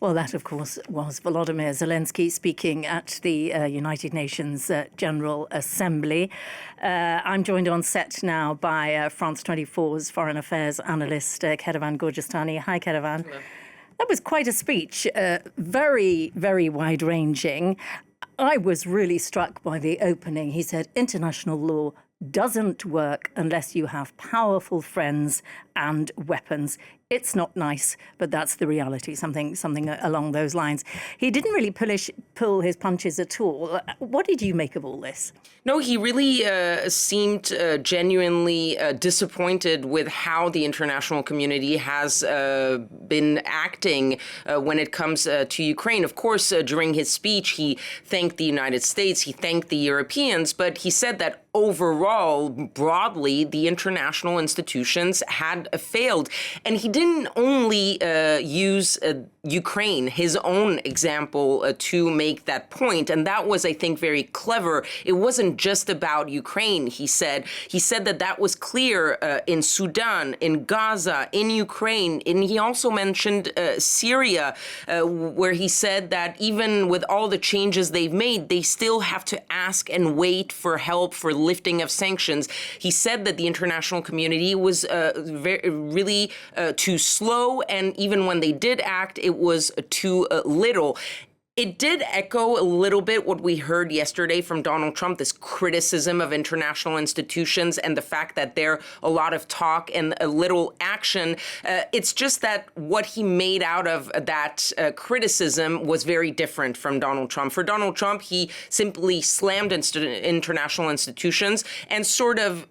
Well, that, of course, was Volodymyr Zelensky speaking at the United Nations General Assembly. I'm joined on set now by France 24's foreign affairs analyst, Kethevane Gorjestani. Hi, Kethevane. Hello. That was quite a speech, very, very wide-ranging. I was really struck by the opening. He said, international law doesn't work unless you have powerful friends and weapons. It's not nice, but that's the reality, something along those lines. He didn't really pull his punches at all. What did you make of all this? No, he really seemed genuinely disappointed with how the international community has been acting when it comes to Ukraine. Of course, during his speech, he thanked the United States, he thanked the Europeans, but he said that overall, broadly, the international institutions had failed. And he didn't only use Ukraine, his own example, to make that point. And that was, I think, very clever. It wasn't just about Ukraine, he said. He said that that was clear in Sudan, in Gaza, in Ukraine. And he also mentioned Syria, where he said that even with all the changes they've made, they still have to ask and wait for help, for lifting of sanctions. He said that the international community was really too slow, and even when they did act, it was too little. It did echo a little bit what we heard yesterday from Donald Trump, this criticism of international institutions and the fact that there a lot of talk and a little action. It's just that what he made out of that criticism was very different from Donald Trump. For Donald Trump, he simply slammed international institutions and sort of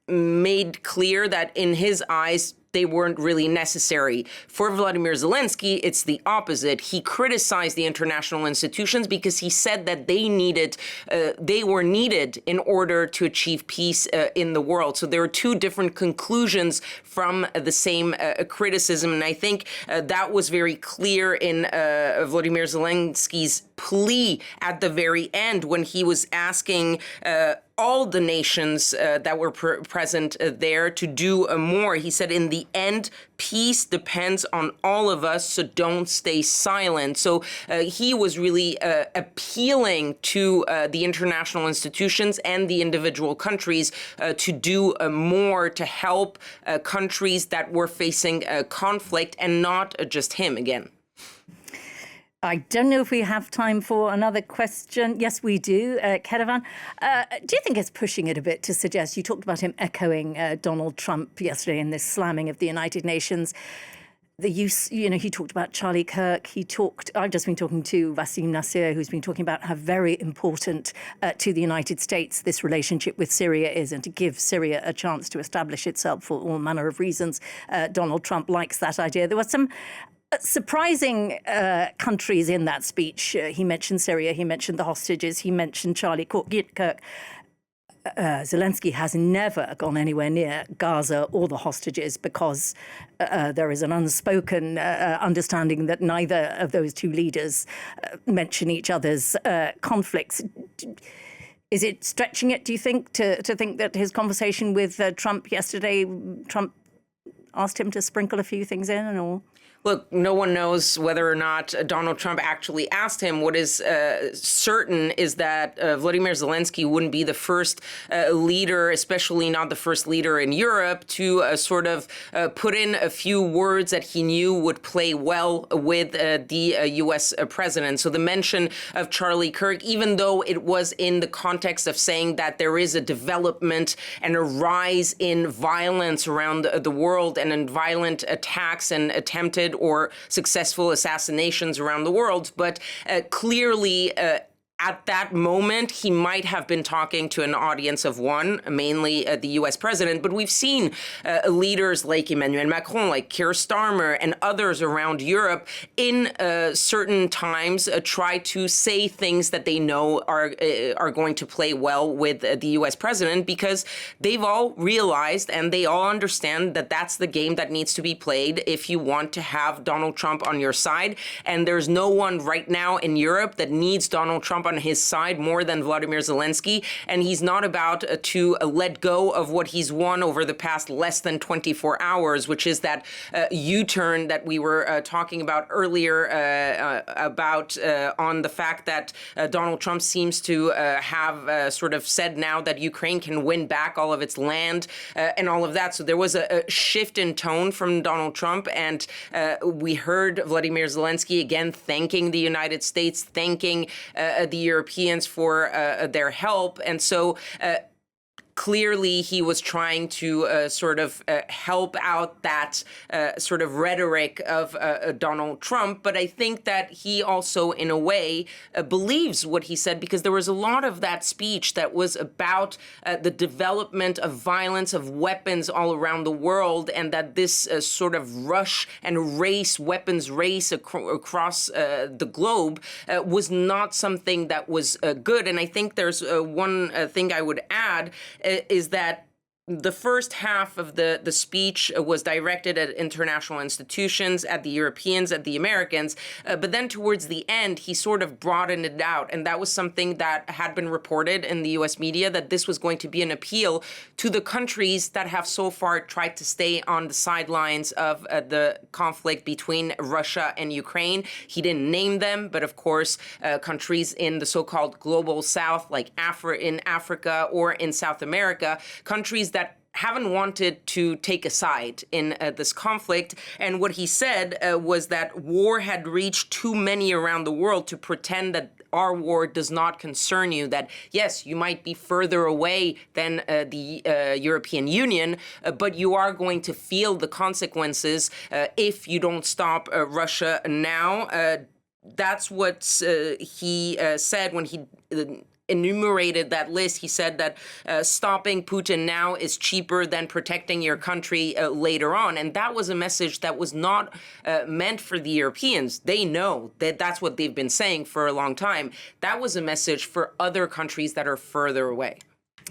made clear that in his eyes, they weren't really necessary. For Volodymyr Zelensky, it's the opposite. He criticized the international institutions because he said that they were needed in order to achieve peace in the world. So there are two different conclusions from the same criticism. And I think that was very clear in Volodymyr Zelensky's plea at the very end when he was asking all the nations that were present there to do more. He said, in the end, peace depends on all of us, so don't stay silent. So he was really appealing to the international institutions and the individual countries to do more to help countries that were facing conflict, and not just him again. I don't know if we have time for another question. Yes, we do. Kethevane, do you think it's pushing it a bit to suggest, you talked about him echoing Donald Trump yesterday in this slamming of the United Nations, the use, he talked about Charlie Kirk. I've just been talking to Wassim Nasser, who's been talking about how very important to the United States this relationship with Syria is, and to give Syria a chance to establish itself for all manner of reasons. Donald Trump likes that idea. There was some surprising countries in that speech. He mentioned Syria, he mentioned the hostages, he mentioned Charlie Kirk. Zelensky has never gone anywhere near Gaza or the hostages because there is an unspoken understanding that neither of those two leaders mention each other's conflicts. Is it stretching it, do you think, to think that his conversation with Trump yesterday, Trump asked him to sprinkle a few things in and all? Look, no one knows whether or not Donald Trump actually asked him. What is certain is that Volodymyr Zelensky wouldn't be the first leader, especially not the first leader in Europe, to sort of put in a few words that he knew would play well with the U.S. president. So the mention of Charlie Kirk, even though it was in the context of saying that there is a development and a rise in violence around the world and in violent attacks and attempted or successful assassinations around the world, but clearly at that moment, he might have been talking to an audience of one, mainly the U.S. president. But we've seen leaders like Emmanuel Macron, like Keir Starmer, and others around Europe in certain times try to say things that they know are going to play well with the U.S. president, because they've all realized and they all understand that that's the game that needs to be played if you want to have Donald Trump on your side. And there's no one right now in Europe that needs Donald Trump on on his side more than Volodymyr Zelensky, and he's not about to let go of what he's won over the past less than 24 hours, which is that U-turn that we were talking about earlier on the fact that Donald Trump seems to have sort of said now that Ukraine can win back all of its land and all of that. So there was a shift in tone from Donald Trump, and we heard Volodymyr Zelensky again thanking the United States, thanking the Europeans for their help. And so clearly, he was trying to sort of help out that sort of rhetoric of Donald Trump. But I think that he also, in a way, believes what he said, because there was a lot of that speech that was about the development of violence, of weapons all around the world, and that this sort of rush and race, weapons race across the globe was not something that was good. And I think there's one thing I would add, is that the first half of the speech was directed at international institutions, at the Europeans, at the Americans. But then towards the end, he sort of broadened it out. And that was something that had been reported in the U.S. media, that this was going to be an appeal to the countries that have so far tried to stay on the sidelines of the conflict between Russia and Ukraine. He didn't name them, but of course, countries in the so-called global south, like in Africa or in South America, countries that haven't wanted to take a side in this conflict. And what he said was that war had reached too many around the world to pretend that our war does not concern you, that, yes, you might be further away than the European Union, but you are going to feel the consequences if you don't stop Russia now. That's what he said when he enumerated that list. He said that stopping Putin now is cheaper than protecting your country later on. And that was a message that was not meant for the Europeans. They know that that's what they've been saying for a long time. That was a message for other countries that are further away.